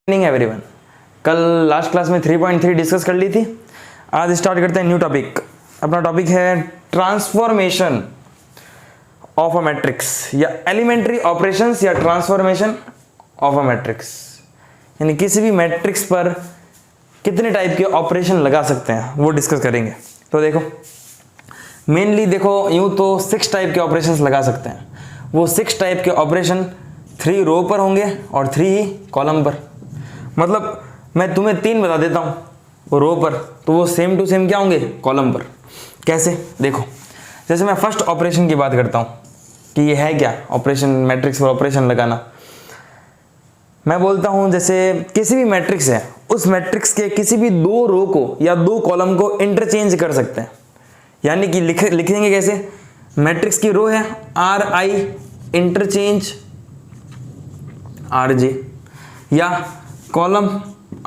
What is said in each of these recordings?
Morning everyone. कल last class में 3.3 discuss कर ली थी। आज स्टार्ट करते हैं न्यू टॉपिक। अपना टॉपिक है ट्रांसफॉर्मेशन ऑफ अ मैट्रिक्स या एलिमेंट्री ऑपरेशंस या ट्रांसफॉर्मेशन ऑफ अ मैट्रिक्स, यानी किसी भी मैट्रिक्स पर कितने टाइप के ऑपरेशन लगा सकते हैं वो डिस्कस करेंगे। तो देखो मेनली देखो यूं तो 6 टाइप के ऑपरेशंस लगा सकते हैं। वो 6 टाइप के ऑपरेशन 3 रो पर होंगे और 3 ही कॉलम पर। मतलब मैं तुम्हें 3 बता देता हूँ वो रो पर, तो वो सेम टू सेम क्या होंगे कॉलम पर। कैसे देखो, जैसे मैं फर्स्ट ऑपरेशन की बात करता हूँ कि ये है क्या ऑपरेशन, मैट्रिक्स पर ऑपरेशन लगाना। मैं बोलता हूँ जैसे किसी भी मैट्रिक्स है, उस मैट्रिक्स के किसी भी 2 रो को या 2 कॉलम को इंटरचेंज कर सकते हैं। यानी कि लिखेंगे कैसे, मैट्रिक्स की रो है R I interchange R J, या column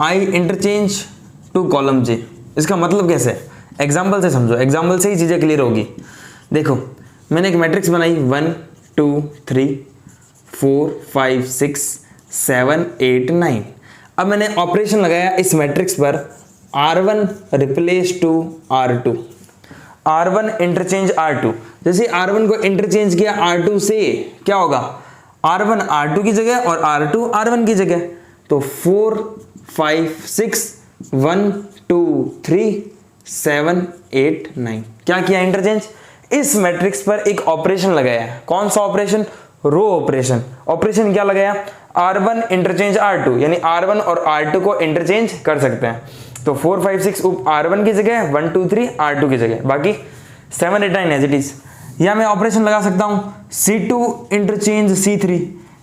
I interchange to column J. इसका मतलब कैसे है, एग्जाम्पल से समझो, एग्जाम्पल से ही चीज़ें क्लियर होगी। देखो मैंने एक मैट्रिक्स बनाई 1 2 3 4 5 6 7 8 9। अब मैंने ऑपरेशन लगाया इस मैट्रिक्स पर R1 replace to R2, R1 interchange R2। जैसे R1 को इंटरचेंज किया R2 से, क्या होगा, R1 R2 की जगह और R2 R1 की जगह। तो 4 5 6 1 2 3 7 8 9 क्या किया, इंटरचेंज। इस मैट्रिक्स पर एक ऑपरेशन लगाया है। कौन सा ऑपरेशन, रो ऑपरेशन। ऑपरेशन क्या लगाया, R1 इंटरचेंज R2, यानी R1 और R2 को इंटरचेंज कर सकते हैं। तो 4 5 6 R1 की जगह, 1 2 3 R2 की जगह, बाकी 7 8 9 एज इट इज। या मैं ऑपरेशन लगा सकता हूं C2 इंटरचेंज C3।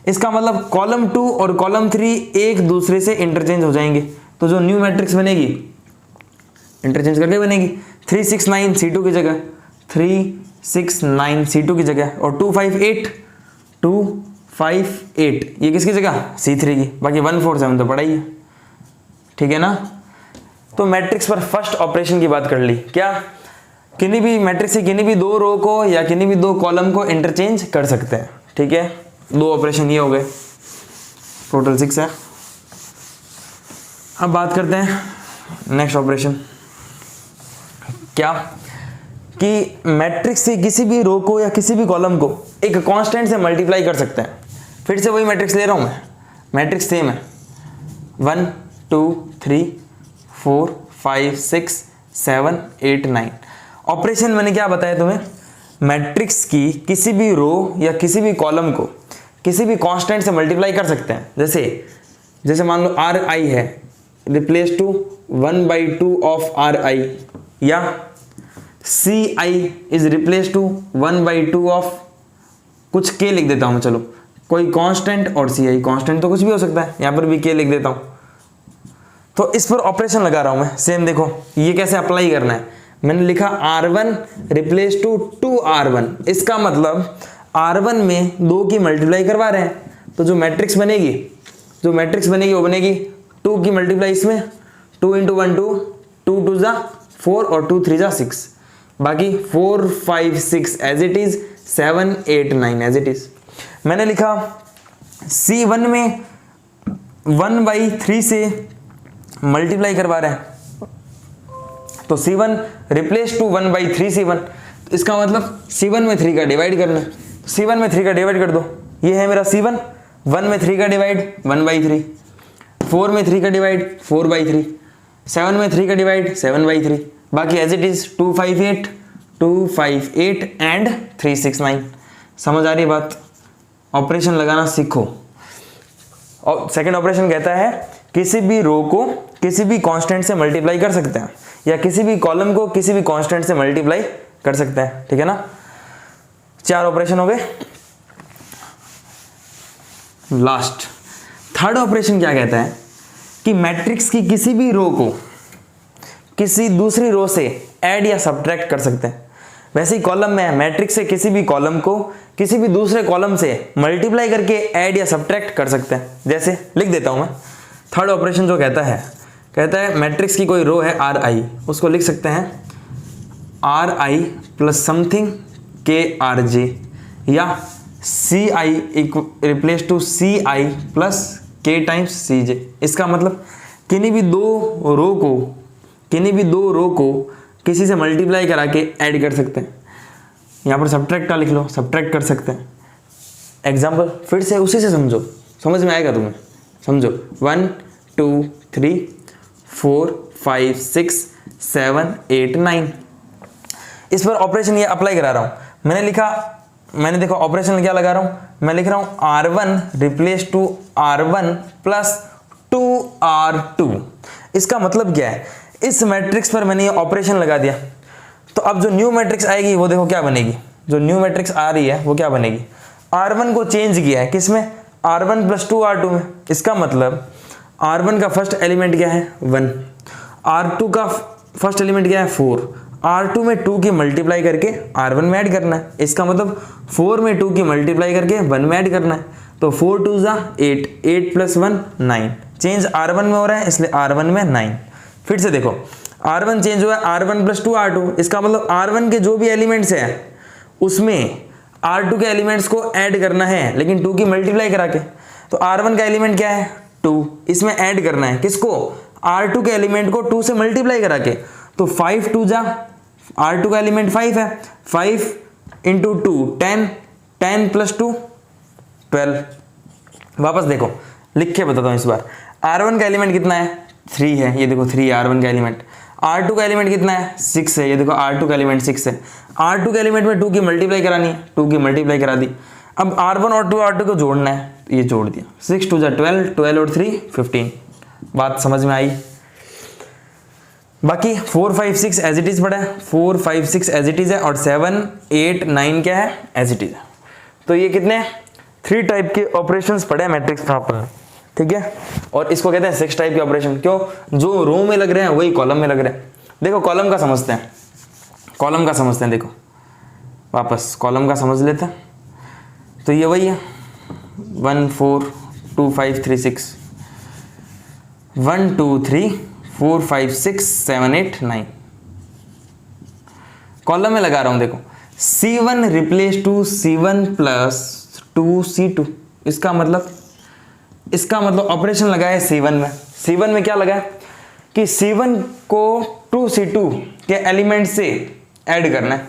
इसका मतलब कॉलम 2 और कॉलम 3 एक दूसरे से इंटरचेंज हो जाएंगे। तो जो न्यू मैट्रिक्स बनेगी इंटरचेंज करके बनेगी 3 6 9 C2 की जगह, 3 6 9 C2 की जगह, और 2 5 8 2 5 8 ये किसकी जगह, C3 की। बाकी 1 4 7 तो पड़ा ही है, ठीक है ना। तो मैट्रिक्स पर फर्स्ट ऑपरेशन की बात कर ली, क्या किन्हीं भी मैट्रिक्स से किन्हीं भी 2 रो को या किन्हीं भी 2 कॉलम को इंटरचेंज कर सकते हैं, ठीक है। 2 ऑपरेशन ये हो गए, टोटल 6 है। अब बात करते हैं नेक्स्ट ऑपरेशन, क्या कि मैट्रिक्स से किसी भी रो को या किसी भी कॉलम को एक कांस्टेंट से मल्टीप्लाई कर सकते हैं। फिर से वही मैट्रिक्स ले रहा हूं मैं, मैट्रिक्स सेम है 1 2 3 4 5 6 7 8 9। ऑपरेशन मैंने क्या बताया तुम्हें, मैट्रिक्स की किसी भी रो या किसी भी कॉलम को किसी भी कांस्टेंट से मल्टीप्लाई कर सकते हैं। जैसे मान लो आर आई है, replace to 1/2 of R I, या C I is replace to 1/2 of कुछ के लिख देता हूं, चलो कोई कांस्टेंट और सी आई, कांस्टेंट तो कुछ भी हो सकता है, यहां पर भी के लिख देता हूं। तो इस पर ऑपरेशन लगा रहा हूं मैं। सेम देखो ये कैसे अप्लाई करना है, मैंने लिखा R1 रिप्लेस टू 2R1। इसका मतलब R1 में 2 की मल्टीप्लाई करवा रहे हैं, तो जो मैट्रिक्स बनेगी वो बनेगी 2 की मल्टीप्लाई इसमें, 2 × 1 2, 2 2 जा 4 और 2 3 जा 6, बाकी 4 5 6 as it is, 7 8 9 as it is. मैंने लिखा C1 में 1/3 से मल्टीप्लाई करवा रहे हैं, तो C1 रिप्लेस टू 1/3 C1। इसका मतलब C1 में 3 का डिवाइड करना है, C1 में 3 का डिवाइड कर दो। ये है मेरा C1, 1 में 3 का डिवाइड 1/3, 4 में 3 का डिवाइड 4/3, 7 में 3 का डिवाइड 7/3, बाकी एज इट इज 2 5 8 2 5 8 एंड 3 6 9। समझ आ रही है बात, ऑपरेशन लगाना सीखो। और सेकेंड ऑपरेशन कहता है किसी भी रो को किसी भी कांस्टेंट से मल्टीप्लाई कर सकते हैं, या किसी भी कॉलम को किसी भी कांस्टेंट से मल्टीप्लाई कर सकते हैं, ठीक है ना। 4 ऑपरेशन हो गए। लास्ट थर्ड ऑपरेशन क्या कहता है कि मैट्रिक्स की किसी भी रो को किसी दूसरी रो से ऐड या सब्ट्रैक्ट कर सकते हैं। वैसे ही कॉलम में मैट्रिक्स से किसी भी कॉलम को किसी भी दूसरे कॉलम से मल्टीप्लाई करके ऐड या सब्ट्रैक्ट कर सकते हैं। जैसे लिख देता हूं मैं, थर्ड ऑपरेशन जो कहता है मैट्रिक्स की कोई रो है आर आई, उसको लिख सकते हैं R I plus something k R J, या C I replace to C I plus k times C J. इसका मतलब किन्हीं भी दो रो को किसी से मल्टीप्लाई करा के ऐड कर सकते हैं। यहाँ पर सब्ट्रैक्ट का लिख लो, सब्ट्रैक्ट कर सकते हैं। एग्जाम्पल फिर से उसी से समझो, समझ में आएगा तुम्हें, समझो। 1 2 3 4 5 6 7 8 9। इस पर ऑपरेशन ये अप्लाई करा रहा हूं। मैंने देखो ऑपरेशन क्या लगा रहा हूं, मैं लिख रहा हूं R1 replace to R1 plus 2R2। इसका मतलब क्या है, इस मैट्रिक्स पर मैंने ये ऑपरेशन लगा दिया, तो अब जो न्यू मैट्रिक्स आएगी वो देखो क्या बनेगी। जो न्यू मैट्रिक्स आ रही है वो क्या बनेगी, R1 को चेंज किया है किसमें, R1 प्लस 2R2 में। इसका मतलब R1 का फर्स्ट एलिमेंट क्या है 1, R2 का फर्स्ट एलिमेंट क्या है 4, R2 में 2 की मल्टीप्लाई करके R1 में ऐड करना है। इसका मतलब 4 में 2 की मल्टीप्लाई करके 1 में ऐड करना है। तो 4 2 जा 8, 8 प्लस 1 9, चेंज R1 में हो रहा है इसलिए R1 में 9। फिर से देखो R1 चेंज हुआ है R1 प्लस 2R2। इसका मतलब R1 के जो भी एलिमेंट्स हैं उसमें R2 के एलिमेंट्स को ऐड करना है, लेकिन 2 की मल्टीप्लाई करा के। तो R1 का एलिमेंट क्या है 2, इसमें ऐड करना है किसको, R2 के एलिमेंट को 2 से मल्टीप्लाई करा के। तो 5 2 जा, R2 का एलिमेंट 5 है, 5 इंटू 2 10, 10 प्लस 2 12। वापस देखो लिख के बताता हूँ इस बार। R1 का एलिमेंट कितना है 3 है, ये देखो 3 R1 का एलिमेंट। R2 का एलिमेंट कितना है 6 है, ये देखो R2 का एलिमेंट 6 है। R2 के एलिमेंट में 2 की मल्टीप्लाई करानी है, 2 की मल्टीप्लाई करा दी। अब R1 और 2R2 को जोड़ना है, ये जोड़ दिया। 6 2 जा 12, 12 और 3 15। बात समझ में आई। बाकी 4 5 6 एज इट इज पड़ा है, 4 5 6 एज इट इज है, और 7 8 9 क्या है एज इट इज है। तो ये कितने 3 टाइप के ऑपरेशंस पड़े हैं मैट्रिक्स पर अपन, ठीक है। और इसको कहते हैं 6 टाइप के ऑपरेशन। क्यों, जो रो में लग रहे हैं वही कॉलम में लग रहे हैं। देखो कॉलम का समझते हैं, कॉलम का समझते हैं। देखो वापस कॉलम का समझ लेते हैं। तो ये वही है 1 4 2 5 3 6, 1 2 3 4 5 6 7 8 9। कॉलम में लगा रहा हूं। देखो C1 replace to C1 plus 2C2। इसका मतलब ऑपरेशन लगा है C1 में। C1 में क्या लगा है कि C1 को 2C2 के एलिमेंट से ऐड करना है।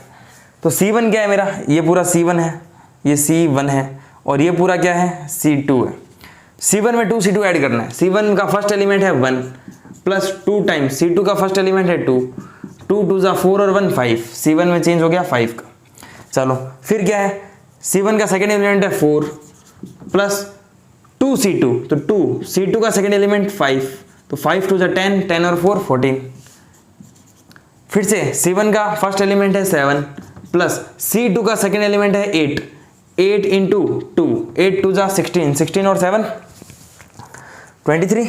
तो C1 क्या है मेरा, ये पूरा C1 है, ये C1 है, और ये पूरा क्या है C2 है। C1 में 2C2 ऐड करना है। C1 का फर्स्ट एलिमेंट है 1 प्लस 2 टाइम्स C2 का फर्स्ट एलिमेंट है 2, 2 2 जा 4 और 1 5। C1 में चेंज हो गया 5 का। चलो फिर क्या है, C1 का सेकेंड एलिमेंट है 4 प्लस 2C2, तो 2C2 का सेकेंड एलिमेंट 5, तो 5 2 जा 10, 10 और 4 14। फिर से C1 का फर्स्ट एलिमेंट है 7 प्लस C2 का सेकेंड एलिमेंट है 8, 8 इंटू 2, 8 2 जा 16, 16 और 7 23।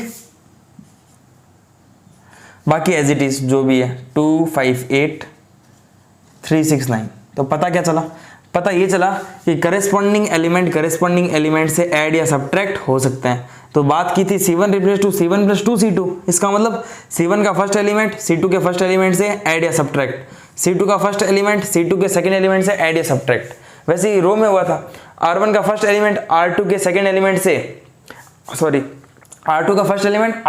बाकी एज इट इज जो भी है 2 5 8 3 6 9। तो पता क्या चला, पता ये चला कि करेस्पॉन्डिंग एलिमेंट से ऐड या सब्ट्रैक्ट हो सकते हैं। तो बात की थी C1 replace to C1 plus 2C2। इसका मतलब C1 का फर्स्ट एलिमेंट C2 के फर्स्ट एलिमेंट से ऐड या सब्ट्रैक्ट, C2 का फर्स्ट एलिमेंट C2 के सेकंड एलिमेंट से ऐड या सब्ट्रैक्ट। वैसे ही रो में हुआ था, R1 का फर्स्ट एलिमेंट R2 के सेकंड एलिमेंट से, सॉरी R2 का फर्स्ट एलिमेंट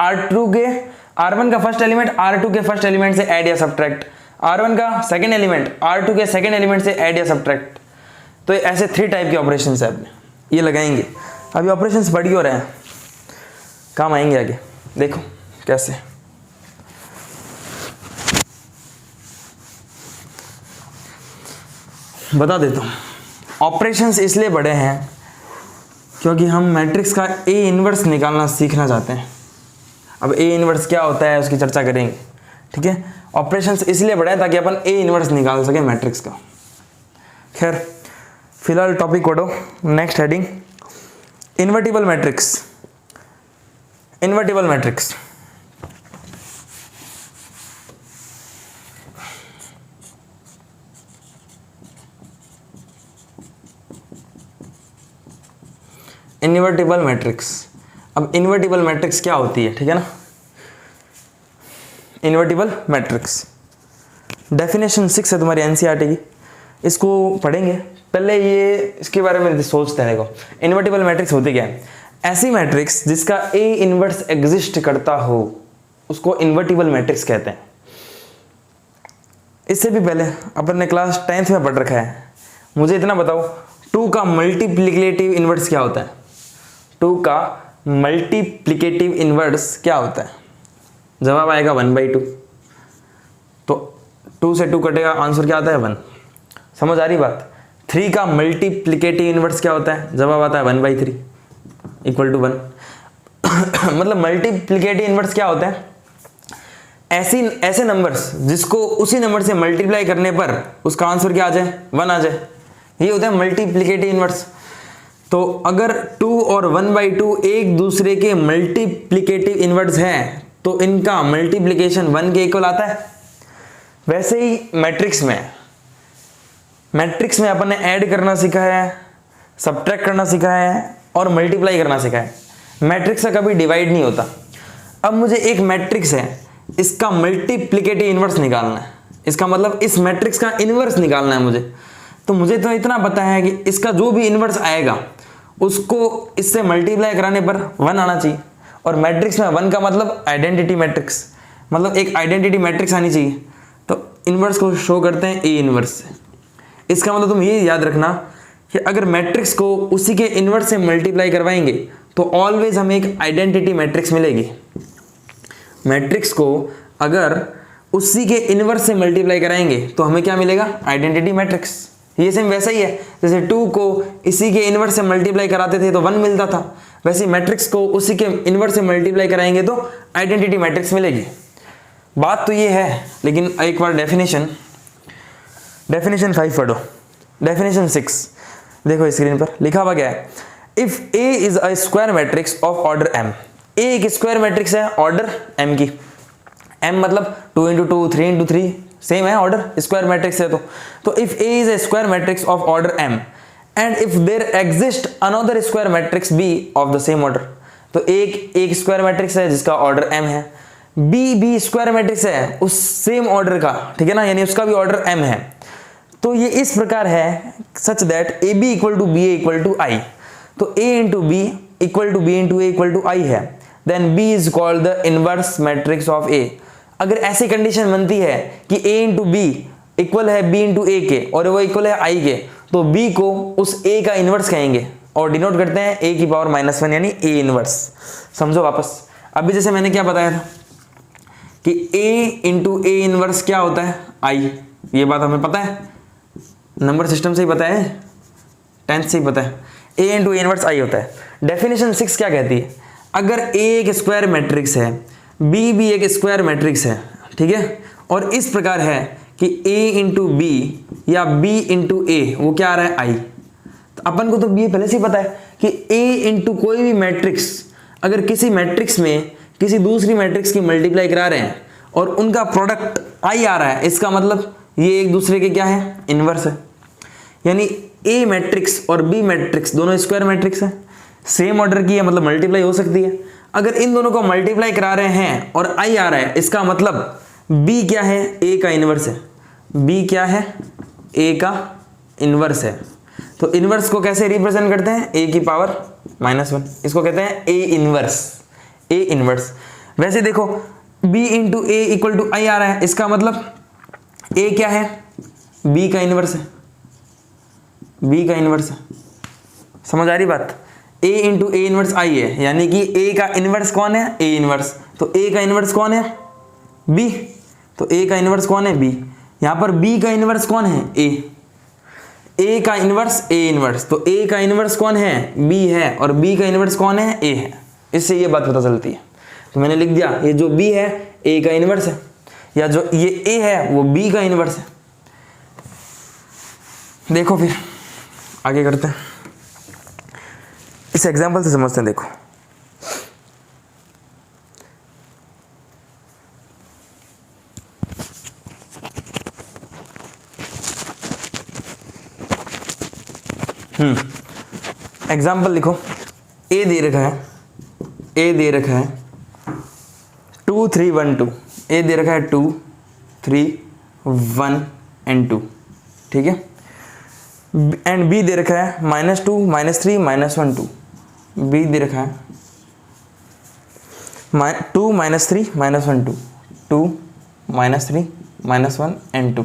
R1 का फर्स्ट एलिमेंट R2 के फर्स्ट एलिमेंट से ऐड या सब्ट्रैक्ट, R1 का सेकंड एलिमेंट R2 के सेकंड एलिमेंट से ऐड या सब्ट्रैक्ट। तो ऐसे 3 टाइप के ऑपरेशंस है अपने, ये लगाएंगे। अभी ऑपरेशंस बढ़ क्यों रहे हैं, काम आएंगे आगे, देखो कैसे। बता देता हूँ, ऑपरेशंस इसलिए बड़े हैं क्योंकि हम मैट्रिक्स का A इनवर्स निकालना सीखना चाहते हैं। अब A इनवर्स क्या होता है उसकी चर्चा करेंगे, ठीक है। ऑपरेशंस इसलिए बड़े हैं ताकि अपन A इनवर्स निकाल सके मैट्रिक्स का। खैर फिलहाल टॉपिक पढ़ो, next heading invertible matrix. Invertible matrix invertible matrix. अब इन्वर्टिबल मैट्रिक्स क्या होती है, ठीक है ना। इन्वर्टिबल मैट्रिक्स डेफिनेशन 6 है तुम्हारी एनसीईआरटी की, इसको पढ़ेंगे। पहले ये इसके बारे में सोचते हैं। देखो इन्वर्टिबल मैट्रिक्स होती क्या है, ऐसी मैट्रिक्स जिसका ए इनवर्स एग्जिस्ट करता हो उसको इन्वर्टिबल मैट्रिक्स कहते हैं। इससे भी पहले अपन ने क्लास 10th में पढ़ रखा है। मुझे इतना बताओ 2 का मल्टीप्लिकेटिव इनवर्स क्या होता है? 2 का मल्टीप्लिकेटिव इनवर्स क्या होता है? जवाब आएगा 1/2। तो 2 से 2 कटेगा, आंसर क्या आता है 1। समझ आ रही बात? 3 का मल्टीप्लिकेटिव इनवर्स क्या होता है? जवाब आता है 1/3 इक्वल टू 1। मतलब मल्टीप्लिकेटिव इनवर्स क्या होता है? ऐसे नंबर्स जिसको उसी नंबर से मल्टीप्लाई करने पर उसका आंसर क्या आ जाए? 1 आ जाए। ये होता है मल्टीप्लिकेटिव इनवर्स। तो अगर 2 और 1/2 एक दूसरे के मल्टीप्लिकेटिव इनवर्स हैं तो इनका मल्टीप्लिकेशन 1 के इक्वल आता है। वैसे ही मैट्रिक्स में अपन ने ऐड करना सीखा है, सब्ट्रैक्ट करना सीखा है और मल्टीप्लाई करना सीखा है। मैट्रिक्स का कभी डिवाइड नहीं होता। अब मुझे एक मैट्रिक्स है, इसका मल्टीप्लिकेटिव इनवर्स निकालना है। इसका मतलब इस मैट्रिक्स का इनवर्स निकालना है मुझे। तो मुझे तो इतना पता है कि इसका जो भी इनवर्स आएगा उसको इससे मल्टीप्लाई कराने पर 1 आना चाहिए। और मैट्रिक्स में 1 का मतलब आइडेंटिटी मैट्रिक्स, मतलब एक आइडेंटिटी मैट्रिक्स आनी चाहिए। तो इनवर्स को शो करते हैं ए इनवर्स से। इसका मतलब तुम ये याद रखना कि अगर मैट्रिक्स को उसी के इनवर्स से मल्टीप्लाई करवाएंगे तो ऑलवेज हमें एक आइडेंटिटी मैट्रिक्स मिलेगी। मैट्रिक्स को अगर उसी के इनवर्स से मल्टीप्लाई कराएंगे तो हमें क्या मिलेगा? Identity matrix. ये सेम वैसा ही है, जैसे 2 को इसी के इनवर्स से मल्टीप्लाई कराते थे तो 1 मिलता था, वैसे मैट्रिक्स को उसी के इनवर्स से मल्टीप्लाई कराएंगे तो आइडेंटिटी मैट्रिक्स मिलेगी। बात तो ये है, लेकिन एक बार डेफिनेशन 5 पढ़ो। डेफिनेशन 6 देखो स्क्रीन पर लिखा हुआ क्या है? If A is a square matrix of order m। ए एक स्क्वायर मैट्रिक्स है ऑर्डर m की। m मतलब 2 × 2 3 × 3 सेम है, ऑर्डर स्क्वायर मैट्रिक्स है। तो if a is a square matrix of order m and if there exist another square matrix b of the same order. तो एक square matrix है जिसका ऑर्डर m है, b स्क्वायर मैट्रिक्स है उस same order का, ठीक है ना, यानी उसका भी ऑर्डर m है। तो ये इस प्रकार है such that ab equal to ba equal to i। तो a into b equal to b into a equal to i है, then b is called the inverse matrix of a। अगर ऐसी कंडीशन बनती है कि a इंटू b इक्वल है b into a के और वो इक्वल है i के, तो b को उस a का इनवर्स कहेंगे और डिनोट करते हैं a की पावर -1 यानी a इनवर्स। समझो वापस। अभी जैसे मैंने क्या बताया था कि a इंटू a इनवर्स क्या होता है? i। ये बात हमें पता है, नंबर सिस्टम से ही पता है, 10th से ही पता है। a into a inverse i होता है। डेफिनेशन 6 क्या कहती है? अगर a एक स्क्वायर मैट्रिक्स है, b भी एक स्क्वायर मैट्रिक्स है, ठीक है, और इस प्रकार है कि a इंटू b या b इंटू a वो क्या आ रहा है? i। तो अपन को तो ये पहले से ही पता है कि a इंटू कोई भी मैट्रिक्स अगर किसी मैट्रिक्स में किसी दूसरी मैट्रिक्स की मल्टीप्लाई करा रहे हैं और उनका प्रोडक्ट i आ रहा है, इसका मतलब ये एक दूसरे के क्या है? इनवर्स है। यानी a मैट्रिक्स और b मैट्रिक्स दोनों स्क्वायर मैट्रिक्स है, सेम ऑर्डर की है, मतलब मल्टीप्लाई हो सकती है। अगर इन दोनों को मल्टीप्लाई करा रहे हैं और i आ रहा है, इसका मतलब b क्या है? a का इनवर्स है। b क्या है? a का इनवर्स है। तो इनवर्स को कैसे रिप्रेजेंट करते हैं? a की पावर -1। इसको कहते हैं a इनवर्स। a inverse. वैसे देखो b into a equal to i आ रहा है, इसका मतलब a क्या है? b का इनवर्स है। b का इनवर्स है। समझ आ रही बात? a into a inverse i है, यानी कि a का इनवर्स कौन है? a inverse. तो a का इनवर्स कौन है? b। तो a का इनवर्स कौन है? b। यहाँ पर b का इनवर्स कौन है? a का इनवर्स a इनवर्स। तो a का इनवर्स कौन है? b है, और b का इनवर्स कौन है? a है। इससे ये बात पता चलती है। तो मैंने लिख दिया ये जो b है a का इनवर्स है, या जो ये a है वो b का इनवर्स है। देखो फिर आगे करते हैं, इस एग्जांपल से समझते हैं। देखो एग्जाम्पल लिखो। ए दे रखा है, ए दे रखा है 2 3 1 2। ए दे रखा है 2 3 1 एंड 2, ठीक है। एंड बी दे रखा है -2 -3 -1 2। बी दे रखा है 2 -3 -1 2, 2 -3 -1 एंड 2।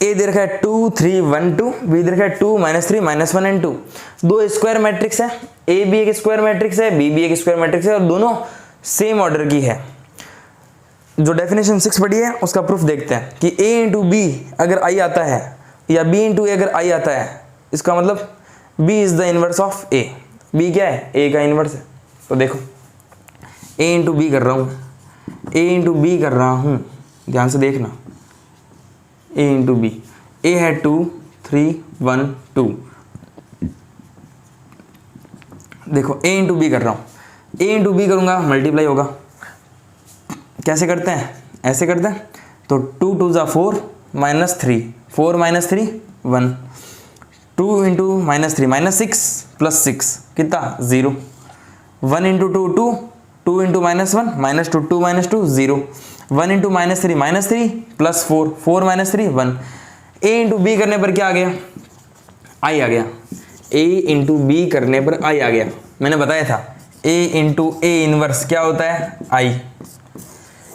ए दे रखा है 2 3 1 2, बी दे रखा है 2 -3 -1 एंड 2। दो स्क्वायर मैट्रिक्स है, ए भी एक स्क्वायर मैट्रिक्स है, बी भी एक स्क्वायर मैट्रिक्स है और दोनों सेम ऑर्डर की है। जो डेफिनेशन 6 पढ़ी है उसका प्रूफ देखते हैं कि a इंटू बी अगर i आता है या b इंटू ए अगर i आता है, इसका मतलब b is the inverse of a। b क्या है? a का इनवर्स है। तो देखो a इंटू बी कर रहा हूँ, a इंटू बी कर रहा हूँ, ध्यान से देखना, a इंटू बी, a है 2 3 1 2। देखो a इंटू बी कर रहा हूँ, a इंटू बी करूँगा मल्टीप्लाई होगा। कैसे करते हैं? ऐसे करते हैं। तो 2 2 ज़ा 4 -3, 4 -3 1, 2 इंटू -3 -6 + 6 कितना? 0। 1 into 2 2, 2 into -1 -2 2 -2 0, 1 into -3 -3 + 4 4 -3 1। a into B करने पर क्या आ गया? i आ गया। a इंटू बी करने पर i आ गया। मैंने बताया था a इंटू ए इनवर्स क्या होता है? i,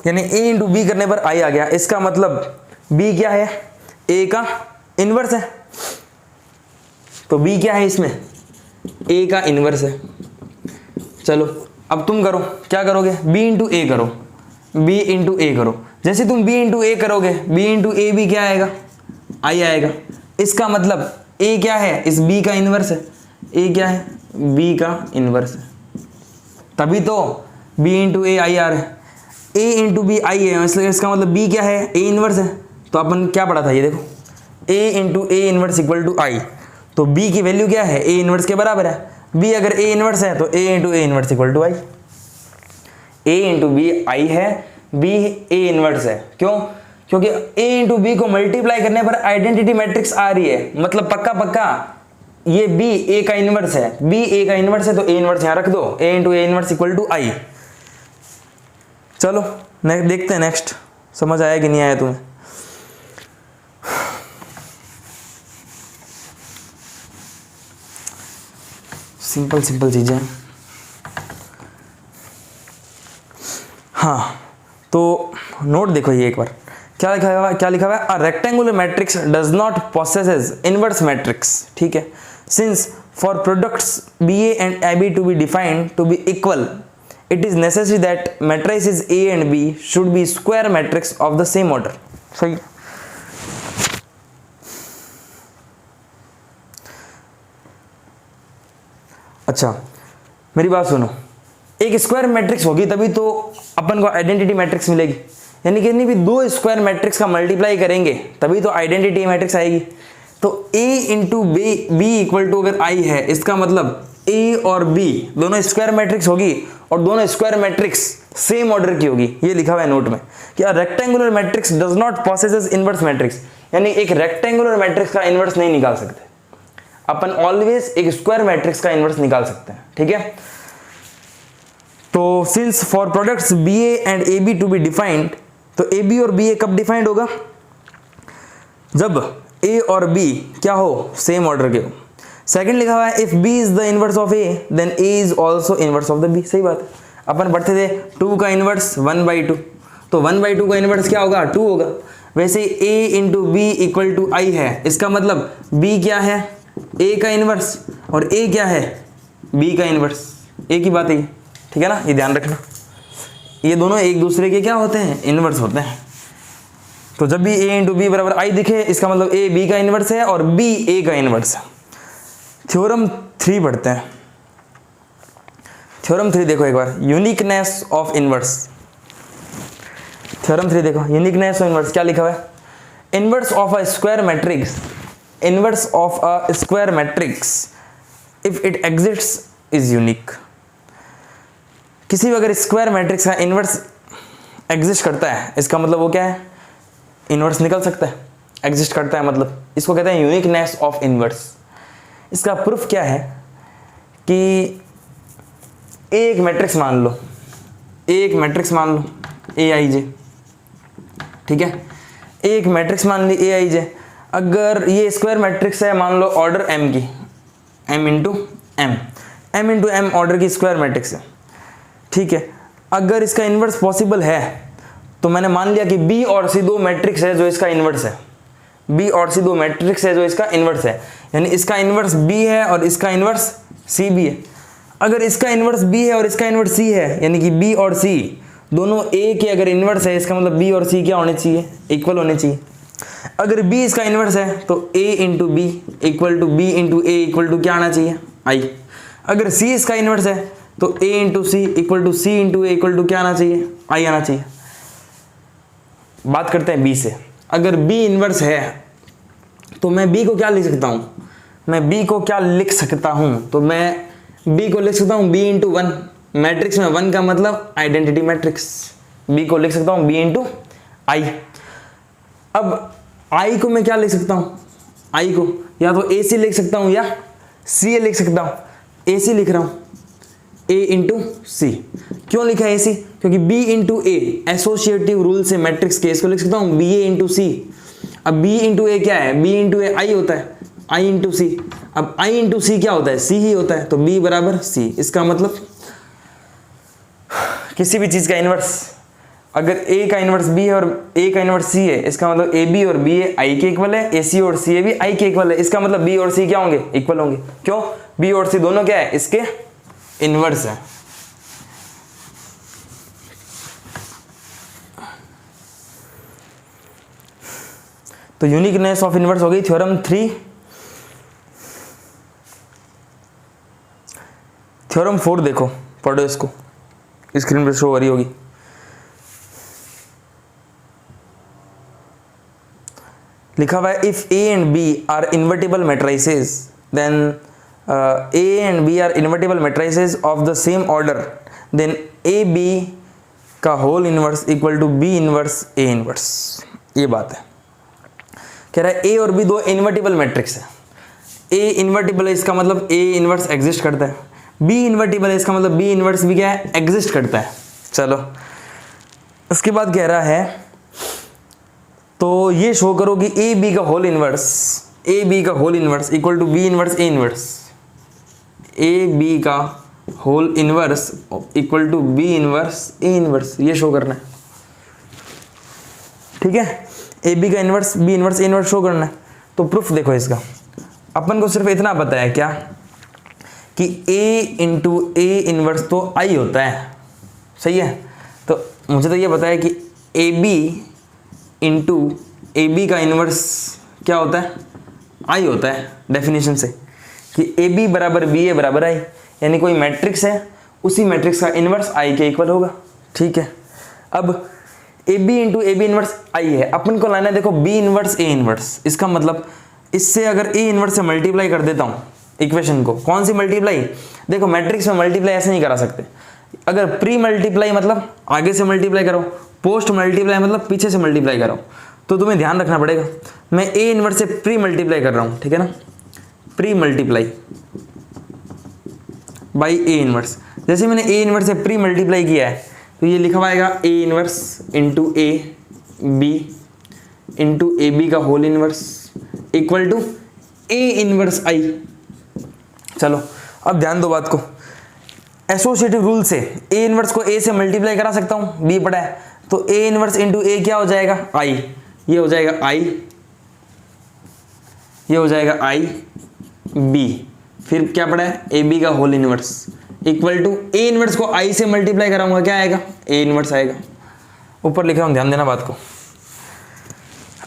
यानी a इंटू बी करने पर i आ गया। इसका मतलब b क्या है? a का इनवर्स है। तो b क्या है इसमें? a का इनवर्स है। चलो अब तुम करो, क्या करोगे? b इंटू ए करो, b इंटू ए करो। जैसे तुम b इंटू ए करोगे, b इंटू ए भी क्या आएगा? i आएगा। इसका मतलब a क्या है? इस b का इनवर्स है। a क्या है? b का इनवर्स है। तभी तो b इंटू ए आई आ रहा है। a इंटू बी आई है, इसलिए इसका मतलब b क्या है? a इनवर्स है। तो अपन क्या पढ़ा था? ये देखो a into A inverse equal to I. तो b की वैल्यू क्या है? a इनवर्स के बराबर है। b अगर a इनवर्स है तो a into A inverse equal to I. a into B I है, b a इनवर्स है। क्यों? क्योंकि a इंटू बी को मल्टीप्लाई करने पर आइडेंटिटी मैट्रिक्स आ रही है। मतलब पक्का पक्का ये b a का इनवर्स है, b a का इनवर्स है तो a इनवर्स यहां रख दो, a into A inverse equal to I. चलो देखते हैं नेक्स्ट, समझ आया कि नहीं आया तुम्हें? सिंपल सिंपल चीजें। हाँ तो नोट देखो ये एक बार क्या लिखा हुआ है? क्या लिखा हुआ है? A rectangular matrix does not possesses inverse matrix. ठीक है, since for products B A and A B to be defined to B equal, it is necessary that matrices A and B should be square matrix of the same order। सही। अच्छा मेरी बात सुनो, एक square matrix होगी तभी तो अपन को आइडेंटिटी मैट्रिक्स मिलेगी। यानी कि भी दो स्क्वायर मैट्रिक्स का मल्टीप्लाई करेंगे तभी तो आइडेंटिटी मैट्रिक्स आएगी। तो A into B equal to अगर I है, इसका मतलब A और B दोनों स्क्वायर मैट्रिक्स होगी और दोनों स्क्वायर मैट्रिक्स सेम ऑर्डर की होगी। ये लिखा हुआ है नोट में कि a rectangular matrix does not possesses inverse matrix. यानी एक रेक्टेंगुलर मैट्रिक्स का इनवर्स नहीं निकाल सकते अपन, ऑलवेज एक स्क्वायर मैट्रिक्स का इनवर्स निकाल सकते हैं। ठीक है, तो since for products B A and A B to be defined, तो ए बी और बी ए कब डिफाइंड होगा? जब ए और बी क्या हो? सेम ऑर्डर के हो। सेकंड लिखा हुआ है if b is the inverse of a then a is also inverse of the b। सही बात है, अपन पढ़ते थे 2 का इनवर्स 1/2, तो 1/2 का इनवर्स क्या होगा? 2 होगा। वैसे a into B equal to I है, इसका मतलब b क्या है? a का इनवर्स और a क्या है? b का इनवर्स। a की बात है, ठीक है ना? ये ध्यान रखना, ये दोनों एक दूसरे के क्या होते हैं? इनवर्स होते हैं। तो जब भी a इंटू बी बराबर आई दिखे, इसका मतलब a b का इनवर्स है और b a का इनवर्स है। थ्योरम 3 पढ़ते हैं। थ्योरम 3 देखो एक बार, यूनिकनेस ऑफ इनवर्स। थ्योरम 3 देखो, यूनिकनेस ऑफ इनवर्स क्या लिखा हुआ है? Inverse of a square matrix, inverse of a square matrix if it exists is unique. किसी भी अगर स्क्वायर मैट्रिक्स का इनवर्स एग्जिस्ट करता है, इसका मतलब वो क्या है? इनवर्स निकल सकता है, एग्जिस्ट करता है, मतलब इसको कहते हैं यूनिकनेस ऑफ इनवर्स। इसका प्रूफ क्या है कि एक मैट्रिक्स मान लो, एक मैट्रिक्स मान लो ए आई जे। ठीक है, एक मैट्रिक्स मान ली ए आई जे। अगर ये स्क्वायर मैट्रिक्स है मान लो ऑर्डर m की, m into M, M into M order की स्क्वायर मैट्रिक्स है, ठीक है। अगर इसका इन्वर्स पॉसिबल है तो मैंने मान लिया कि बी और सी दो मैट्रिक्स है जो इसका इन्वर्स है, बी और सी दो मैट्रिक्स है जो इसका इन्वर्स है, यानी इसका इन्वर्स बी है और इसका इन्वर्स सी भी है। अगर इसका इन्वर्स बी है और इसका इन्वर्स सी है, यानी कि बी और सी दोनों ए के अगर इन्वर्स है, इसका मतलब बी और सी क्या होने चाहिए, इक्वल होने चाहिए। अगर बी इसका इन्वर्स है तो A into B equal to B into A equal to क्या आना चाहिए, आई। अगर सी इसका इन्वर्स है तो A into C equal to C into A equal to क्या आना चाहिए, आई आना चाहिए। बात करते हैं बी से। अगर बी इन्वर्स है तो मैं बी को क्या लिख सकता हूँ, मैं बी को क्या लिख सकता हूँ, तो मैं बी को लिख सकता हूँ बी इंटू वन, मैट्रिक्स में वन का मतलब आइडेंटिटी मैट्रिक्स, बी को लिख सकता हूँ बी इंटू आई। अब आई को मैं क्या लिख सकता हूँ, आई को या तो ए सी लिख सकता हूँ या सी ए लिख सकता हूँ। ए सी लिख रहा हूँ, ए इंटू सी। क्यों लिखा है ए सी, क्योंकि बी इंटू ए एसोसिएटिव रूल से मैट्रिक्स के इसको लिख सकता हूँ बी ए इंटू सी। अब बी इंटू ए क्या है, बी इंटू ए आई होता है, आई इंटू सी। अब आई इंटू सी क्या होता है, सी ही होता है, तो बी बराबर सी। इसका मतलब किसी भी चीज का इन्वर्स, अगर ए का इन्वर्स बी है और ए का इन्वर्स सी है, इसका मतलब ए बी और बी ए आई के इक्वल है, ए सी और सी ए भी आई के इक्वल है। इसका मतलब बी और सी क्या होंगे, इक्वल होंगे। क्यों, बी और सी दोनों क्या है, इसके इन्वर्स है। तो यूनिकनेस ऑफ इन्वर्स हो गई थ्योरम 3। थ्योरम 4 देखो, पढ़ो इसको, स्क्रीन पे शो हो रही होगी। लिखा हुआ है if A and B are invertible matrices then A and B are invertible matrices of the same order then A B का whole inverse equal to B inverse A inverse. ये बात है, कह रहा है ए और बी दो इन्वर्टिबल मैट्रिक्स है। ए इन्वर्टिबल है, इसका मतलब ए इनवर्स एग्जिस्ट करता है। बी इन्वर्टिबल है, इसका मतलब बी इनवर्स भी क्या है, एग्जिस्ट करता है। चलो उसके बाद कह रहा है तो ये शो करो कि ए बी का होल इनवर्स, ए बी का whole inverse equal to B inverse A inverse, A B का whole inverse equal to B inverse A inverse, ये शो करना है। ठीक है, ए बी का inverse B inverse A inverse show करना है। तो प्रूफ देखो इसका, अपन को सिर्फ इतना पता है क्या कि ए इंटू ए इनवर्स तो आई होता है, सही है। तो मुझे तो ये पता है कि A B into A B का इनवर्स क्या होता है, आई होता है डेफिनेशन से, कि ए बी बराबर बी ए बराबर आई, यानी कोई मैट्रिक्स है उसी मैट्रिक्स का इनवर्स आई के इक्वल होगा। ठीक है, अब A B into A B inverse I है, अपन को लाना है देखो बी इनवर्स ए इनवर्स। इसका मतलब इससे अगर ए इनवर्स से मल्टीप्लाई कर देता हूँ इक्वेशन को, कौन सी मल्टीप्लाई, देखो मैट्रिक्स में मल्टीप्लाई ऐसे नहीं करा सकते। अगर प्री मल्टीप्लाई मतलब आगे से मल्टीप्लाई करो, पोस्ट मल्टीप्लाई मतलब पीछे से मल्टीप्लाई करो, तो तुम्हें ध्यान रखना पड़ेगा। मैं ए इनवर्स से प्री मल्टीप्लाई कर रहा हूँ, ठीक है ना, pre multiply by A inverse. जैसे मैंने ए इनवर्स से प्री मल्टीप्लाई किया है तो ये लिखा हुआ आएगा A inverse into A B into A B का whole inverse equal to A inverse I. चलो अब ध्यान दो बात को, एसोसिएटिव रूल से ए इनवर्स को ए से मल्टीप्लाई करा सकता हूँ, बी पड़ा है, तो ए इनवर्स इंटू ए क्या हो जाएगा, आई। ये हो जाएगा आई, ये हो जाएगा आई बी, फिर क्या पड़ा है ए बी का whole inverse equal to A inverse को आई से मल्टीप्लाई कराऊंगा, क्या आएगा, ए इनवर्स आएगा। ऊपर लिख रहा हूं, ध्यान देना बात को।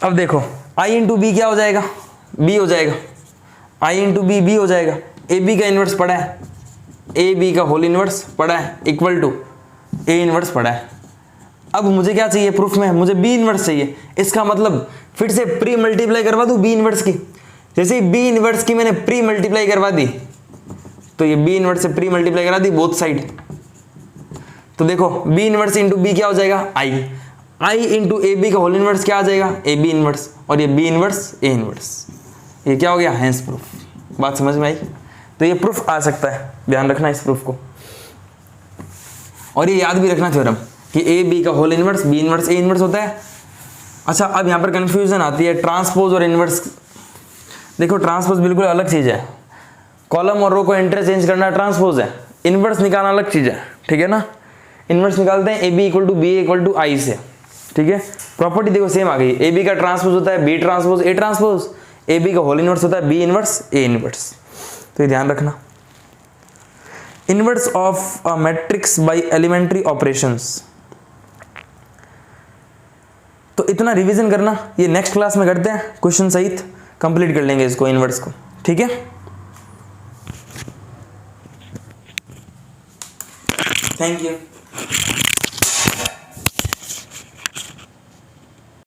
अब देखो आई इंटू बी क्या हो जाएगा, बी हो जाएगा, आई इंटू बी बी हो जाएगा। ए बी का इनवर्स पड़ा है, ए बी का होल इनवर्स पड़ा है इक्वल टू ए इनवर्स पड़ा है। अब मुझे क्या चाहिए प्रूफ में, मुझे बी इनवर्स चाहिए। इसका मतलब फिर से प्री मल्टीप्लाई करवा दूं बी इनवर्स की। जैसे ही बी इनवर्स की मैंने प्री मल्टीप्लाई करवा दी तो ये बी इनवर्स से प्री मल्टीप्लाई करा दी बोथ साइड। तो देखो बी इनवर्स इंटू बी क्या हो जाएगा, आई, आई इंटू ए बी का होल इनवर्स क्या आ जाएगा, ए बी इनवर्स, और ये बी इनवर्स ए इनवर्स। ये क्या हो गया, हैंस प्रूफ। बात समझ में आई। तो ये प्रूफ आ सकता है, ध्यान रखना इस प्रूफ को। और ये याद भी रखना थ्योरम कि ए बी का whole inverse B inverse A inverse होता है। अच्छा अब यहाँ पर कंफ्यूजन आती है ट्रांसपोज और इनवर्स। देखो ट्रांसपोज बिल्कुल अलग चीज़ है, कॉलम और रो को इंटरचेंज करना ट्रांसपोज है, इनवर्स निकालना अलग चीज है, ठीक है ना। इनवर्स निकालते हैं A B equal to B equal to I से, ठीक है। प्रॉपर्टी देखो सेम आ गई, ए बी का ट्रांसपोज होता है B transpose A transpose, A B का होल इनवर्स होता है बी इनवर्स ए इनवर्स। तो ये ध्यान रखना, inverse of a matrix by elementary operations. तो इतना रिवीजन करना, ये नेक्स्ट क्लास में करते हैं क्वेश्चन सहित, कंप्लीट कर लेंगे इसको इनवर्स को, ठीक है। Thank you.